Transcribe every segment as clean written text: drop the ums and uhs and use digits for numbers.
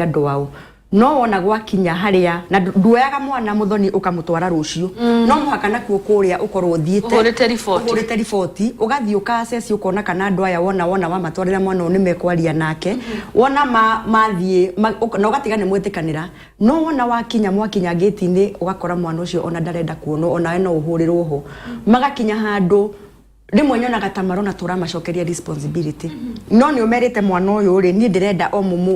andu wao no wona gwakinya haria na nduoyaga mwana muthoni ukamutwara rucio no muhaka nakuo kuria ukorwo thiete uhurite riboti ugathii ukasesi ukona kana andu aya wona wa matwarira mwana ni mekwaria nake wona mathie na ugatiga ni mwetikanira no wona mwakinya gate-ini ugakora mwana ucio ona ndarenda kuono ona we no uhurirwo ho magakinya handu rimwe nyonaga tamarona turamacokeria responsibility no ni umerite mwana uyu ri ni ndirenda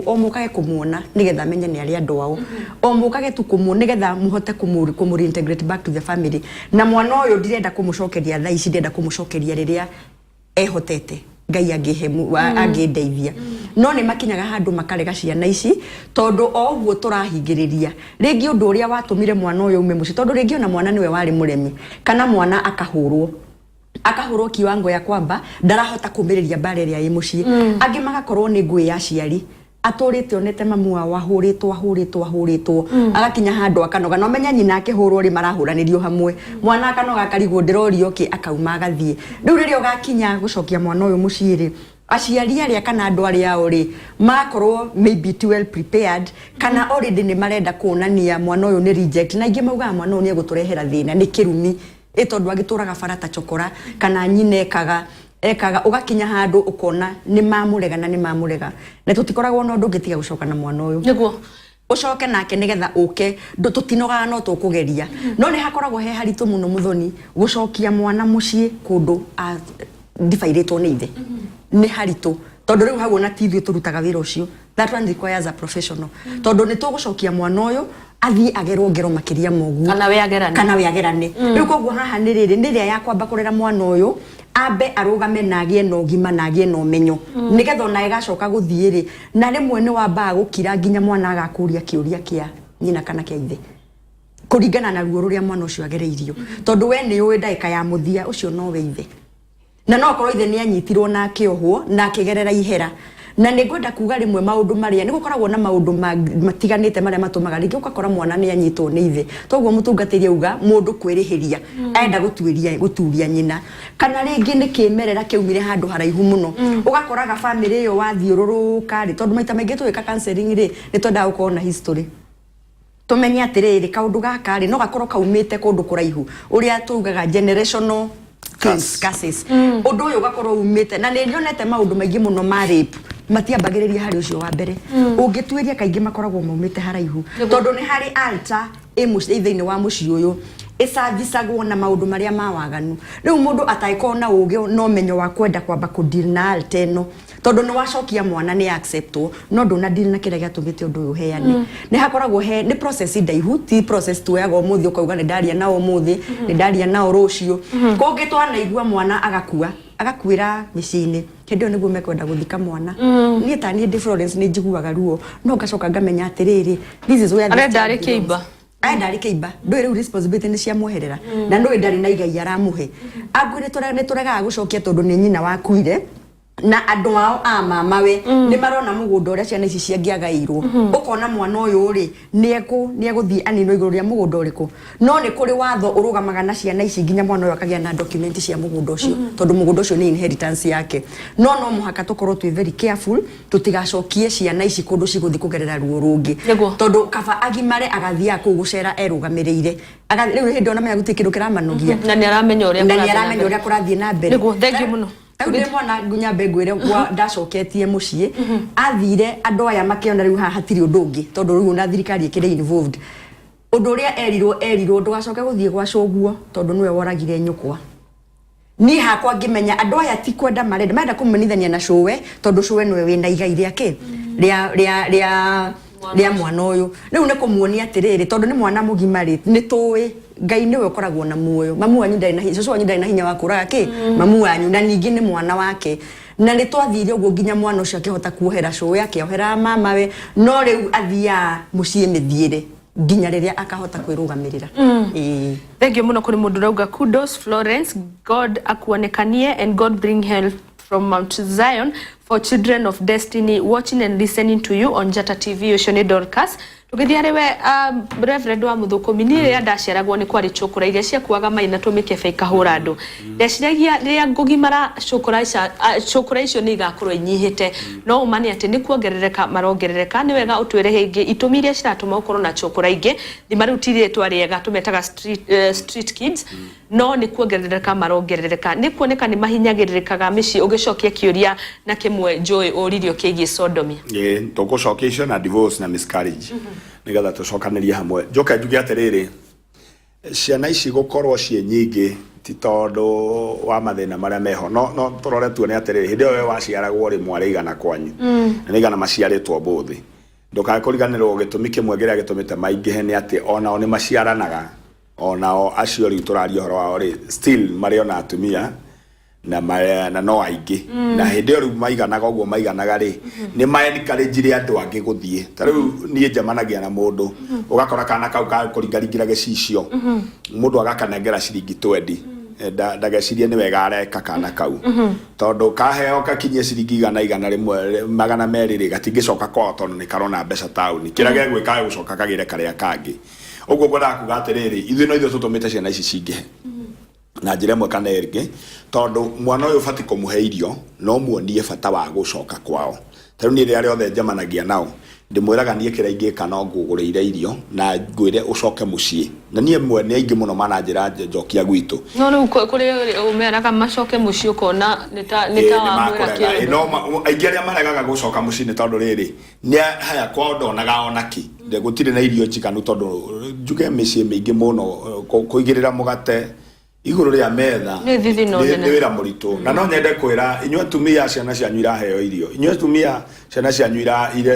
omukage kumuona nigetha menye ni ari andu wao omukage tu kumuona nigetha muhote kumureintegrate back to the family na mwana uyu ndirenda kumucokeria tha ici ndirenda kumucokeria riria ehotete ngai angihemu angedeithia no ni makinyaga handu makarega ciana ici tondu oguo turahingiriria ringi undu uria watumire mwana uyu ume muci tondu ringi ona mwana niwe wari muremi kana mwana akahurwo kiwango ya kwamba ndarahota kumiriria bare ya imuci angi magakorwo ni ngui ya ciari aturite onete mamu wa wahuritwo agakinya handu akanoga no menya nyina akihurwo ri marahuranirio hamwe mwana akanoga akarigwo ndirorio ki akauma agathie riu riria ugakinya gucokia mwana uyu muciri aciari aria kana andu aria ori makorwo maybe well prepared kana already ni marenda kuonania mwana uyu ni reject na ingi mauga mwana uyu ni guturehera thina ni kirumi tondu agituraga barata chokora kana nyine ekaga ugakinya handu ukona ni mamurega na tutikoragwo no ndungitiga gucoka na mwana uyu niguo ucoke nake nigetha uke tutinoga no tukugeria no ni hakoragwo he haritu muno muthoni gucokia mwana mucii kundu ndifairitwo ni ithe ni haritu tondu riu hagwo na TV turutaga wira ucio that one requires a professional tondu ni tugucokia mwana uyu athie agerwo ngero makiria mogu kana we agerane riu koguo haha ni riri ndiria ya kwamba kurera mwana uyu ambe arugame nagie no gima nagie no menyo nigetha ona igacoka guthie ri na rimwe ni wamba gukira nginya mwana agakuria kiuria kia nyina kana kia ithe kuringana na ruo ruria mwana ucio agereirio tondu we ni uwi ndaika ya muthia ucio no we ithe na no korwo ithe ni anyitirwo na akiohwo na akigerera ihera na ningwenda kuga rimwe maundu maria ni gukoragwo na maundu matiganite maria matumaga ringi ukakora mwana ni anyitwo ni ithe toguo mutungatiri uga mundu kwirihiria enda guturia nyina kana ringi ni kimerera kiumire handu haraihu muno ugakoraga family iyo wathiururuka ri tondu maita maingi tuika counseling ri ni tonda uko na history tumenye atiriri kaundu gaka ri no gakorwo kaumite kundu kuraihu uria tugaga generational cases undu uyu gakorwo umite na ni nyonete maundu maingi muno ma rape matiambagiriria hari ucio wa mbere ungitwiria kaingi makoragwo maumite haraihu tondu ni hari altar imuciithini wa muci uyu isavicagwo na maundu maria mawaganu riu mundu ataiko na uge no menyo wa kwenda kwamba ku deal na altar no tondu ni wacokia mwana ni acceptwo no nduna deal na kire gatumite undu uyu heane ni hakoragwo he ni process ndaihu ti process tuyaga umuthi ukauga ni ndaria na umuthi ni ndaria na rucio kongi twana igua mwana agakuira micini kindio niguo mekwenda guthika mwana ni tani ndi Florence ni njiguaga ruo no ngacoka ngamenya atiriri this is where ndari kiiba ndoi responsibility ni cia muherera na ndoi ndari na igai aramuhe agwire turega gucokia tondu ni nyina wakuire na andu ao a mama we ni marona mugunda uria ciana ici ciangiagairwo ukona mwana uyu ri ni eguthii anino iguru ria mugunda uriku no ni kuri watho urugamaga na ciana ici nginya mwana uyu akagia na document cia mugunda ucio tondu mugunda ucio ni inheritance yake no muhaka tukorwo twi very careful tutigacokie ciana ici kundu ciguthi kugerera ruo rungi tondu kaba agimare agathia ku gucera erugamirire riu hindi ona menya guti kindu kiramanogia na ni aramenya uria kurathie na mbere niguo thank you muno Ndi mwana ngunya mbegwire kwa ndacoketie mucie athire andu aya makiona riu haha hatiri undu ungi tondu riu na thirikari ikire involved undu uria erirwo ndugacoke guthie gwa coguo tondu niwe woragire nyukwa ni hakwa ngimenya andu aya ti kwenda marenda kumenithania na cowe tondu cowe niwe wina igai riake ria mwana uyu riu ne kumuonia atiriri tondu ni mwana mugimari ni tuwi ngai niwe ukoragwo na muoyo mamu wanyu ndai na hinya coco wanyu ndai na hinya wa kuraga ki mamu wanyu na ningi ni mwana wake na ni twathire uguo nginya mwana ucio akihota kuohera cowe akiohera mama we no riu athia mucie mithiire nginya riria akahota kwirugamirira thank you muno kuri mundu rauga kudos Florence God akuonekanie and God bring help from Mount Zion for children of destiny watching and listening to you on Jata TV Oshone Dorcas Tugithia we Reverend wa Muthukumi ni ria ndaceragwo ni kwari chokora iria cia kuaga mai na tumikebe ikahura andu ndeciragia ria ngugimara chokora icio ni igakorwo inyihite no umani ati ni kuongerereka marongerereka ni wega utwire hingi itumi iria ciratuma ukorwo na chokora ingi ni marutirie twariega tumetaga street kids no ni kuongerereka marongerereka ni kuoneka ni mahinyagirikaga mici ugicokia kiuria na kimwe Joy oririo kigie sodomy tugucokia na divorce na miscarriage nigetha tucokanirie hamwe njoka njuge atiriri ciana ici gukorwo cie nyingi ti tondu wa mathina maria meho no turore tuone atiriri hindi yo waciaragwo ri mwarigana kwanyu na nigana maciaritwo bothi ndoka kuriganirwo gitumi kimwe giria gitumite maingihe ni ati ona oni maciaranaga onao acio ri turario horo wao ri still mario na atumia na no aingi na hindi yo maiganaga uguo maiganaga ri ni encourage andu angi guthie tariu nie njamanagia na mundu ugakora kana kau ka kuringaringira gicicio mundu agakanengera ciringi 20 ndagecirie ni wega areka kana kau tondu kaheo kakinye ciringi igana rimwe magana meri ri gatingicoka kwa tondu ni karona mbeca tauni kira gegwika gucoka kagire karia kangi uguo ngwenda kuga atiriri ithuĩ no ithuĩ tutumite ciana ici cingihe na njira imwe kana ĩngĩ tondu mwana ũyũ ũbati kũmũhe irio no muonie bata wa gũcoka kwao tarĩu niĩ rĩrĩa rĩothe njamanagia nao ndĩmwĩraga niĩ kĩrĩa ingĩka no ngũgũrĩire irio na ngwĩre ũcoke mũciĩ na niĩ mwene aingĩ mũno mananjĩra njokia gwitũ no rĩu kũrĩ ũmeraga macoke mũciĩ ũkona nĩ ta wamwĩra kĩndũ no aingĩ arĩa maregaga gũcoka mũciĩ nĩ tondũ rĩrĩ nĩ haya kwao ndonaga ona ki gũtirĩ na irio njiganu tondũ njuge mĩciĩ mĩingĩ mũno kũigĩrĩra mũgate iguru ria metha ni wira muritu na no nyende kwira inywe tumia ciana cianyu iraheo irio inywe tumia ciana cianyu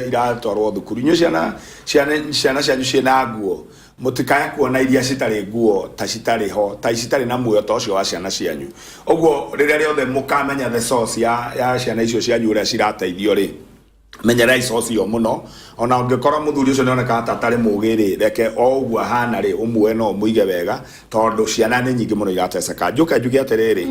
iratwarwo thukuru inywe ciana cianyu ciena nguo mutikaya kuona iria citari nguo ta citari ho ta citari na muoyo ta ucio wa ciana cianyu uguo riria riothe mukamenya the source ya ciana icio cianyu uria cirateithio ri menyera icocio muno ona ungikora muthuri ucio nioneka atari mugiri reke o uguo hana ri umwe no muige wega tondu ciana ni nyingi muno irateceka njuke njuge atiriri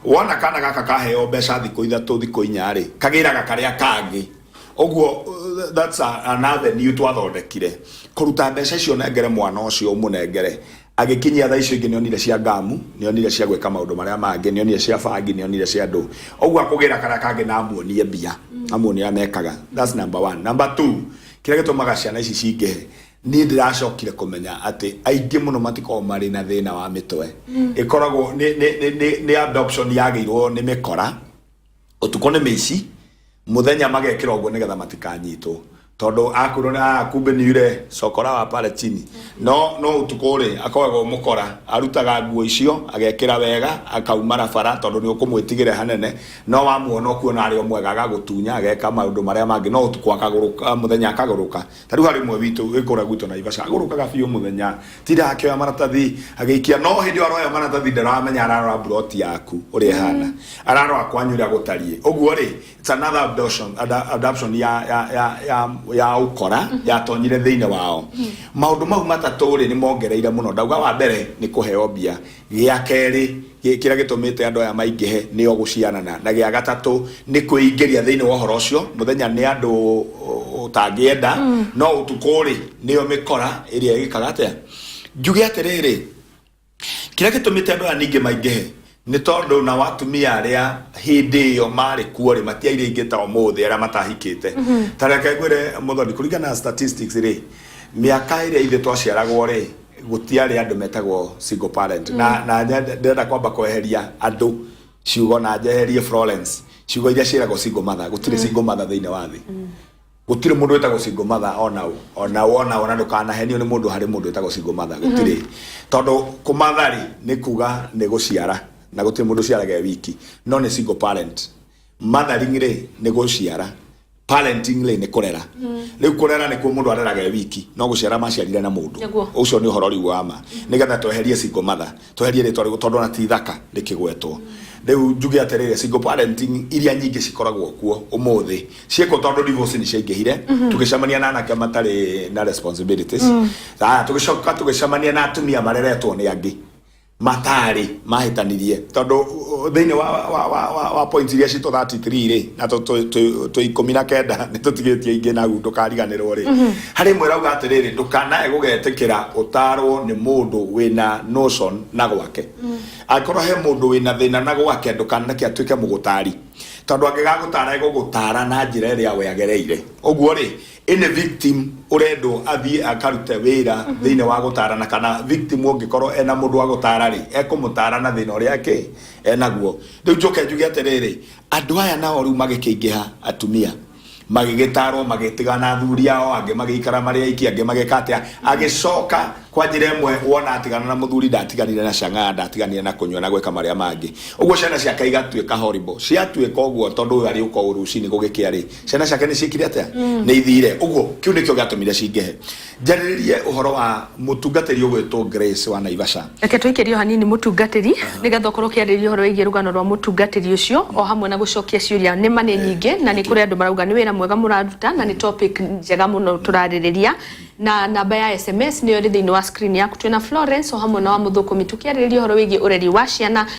wona kana gaka kaheo mbeca thikũ 3 thikũ 4 ri kagiraga karia kangi uguo that's another new twathondekire kuruta mbeca icio nengere mwana ucio umunengere agikinyia tha icio ingi nionire cia ngamu nionire cia gwika maundu maria mangi nionire cia bangi nionire cia ndu uguo akugira karia kangi na amuonie mbia amuonie amekaga that's number 1 number 2 kira gitumaga ciana ici cingihe ni ndiracokire kumenya ati aingi muno matiko mari na thina wa mitwe ikoragwo ni adoption yageirwo ni mikora utuko ni mici muthenya magekira uguo nigetha matikanyitwo tondu akurona kumbe ni yure sokora wa pale chini no utukore akawego mukora arutaga nguo icio agekira wega akaumara bara tondu ni ukumwitigire hanene no wamuona kuona ari omwega agagutunya ageka maundu maria mangi no utukwa akaguruka muthenya akaguruka tariu hari mwe witu ikora gwito na ibasha agurukaga biu muthenya tira akioya maratathi agiikia no hindi aroya maratathi ndaramenya ararora broti yaku uri hana ararora kwanyura gutarie uguo ri it's another adoption ya ukora ya tonyire thiine wao maundu mau matatu ri ni mongereire muno ndauga wa mbere ni kuheo bia gia keri kira gitumite andu aya maingihe ni ogucianana na gia gatatu ni kuingiria thiine wa horo ucio muthenya ni andu utangienda no utukuri niyo mikora iria gikagate njuge atiriri kira gitumite andu aya ningi maingihe ni tondu na watumia aria hindi yo mari kuori matiaire ingita omuthi aria matahikite tareke gwire muthoni kuringana na statistics ri miaka ire ithe twaciaragwo ri gutiari andu metagwo single parent na ndenda kwamba kweheria andu ciugo na njeherie Florence ciugo iria ciiragwo single mother gutire single mother thiine wa thi gutire mundu wetagwo single mother ona ndukana henio ni mundu hari mundu wetagwo single mother gutire tondu kumathari ni kuga ni guciara na gutire mundu ciarage wiki no ni single parent mothering ri ni guciara parenting ri ni kurera riu kurera ni ku mundu areraga wiki no guciara maciarire na mundu ucio ni uhoro riu wama nigetha tweherie single mother tweherie ritwa tondu na ti thaka rikigwetwo riu njuge atirire single parenting iria nyingi cikoragwo kuo umuthi cieko tondu divorce ni ciaingihire tugicamania na anake matari na responsibilities tugicoka tugicamania na atumia mareretwo ni angi matari mahitanirie tondu thiini wa points iria cito 33 ri na to 19 ni tutigitie ingi na gundo kariganirwo ri hari mwera uga atiriri ndukanae gugetikira utarwo ni mundu wina notion na gwake akorwo he mundu wina thina na gwake ndukanake atuike mugutari tondu angigagutara igugutara na njira iria we agereire uguo ri ine victim urendo athie akarute wira thiini wa gutarana kana victim ungikorwo ena mundu wa gutara ri ekumutara na thina uria ke enaguo riu njoke njuge atiriri andu aya nao riu magikeingiha atumia magigitarwo magitigana thuri ao ange magikara maria iki ange magikatia agicoka kwa njira imwe wona atigana na muthuri ndatiganire na canga ndatiganire na kunywa na gweka maria mangi uguo ciana ciake igatuika horrible ciatuika uguo tondu uyu ari uko urucini gugikia ri ciana ciake ni cikire atia ni ithire uguo kiu nikio gatumire cingehe njaririe uhoro wa mutungatiri ugwitwo Grace wa Naivasha reke tuikirio hanini mutungatiri nigetha ukorwo kiaririo uhoro wigie rugano rwa mutungatiri ucio o hamwe na gucokia ciuria ni mane nyinge na ni kuri andu marauga ni wira mwega muraruta na ni topic njega muno turaririria na namba ya SMS niyo ri thiini wa screen yaku twina Florence o hamwe na wa muthukumi tukiaririria uhoro wigie ureri wa ciana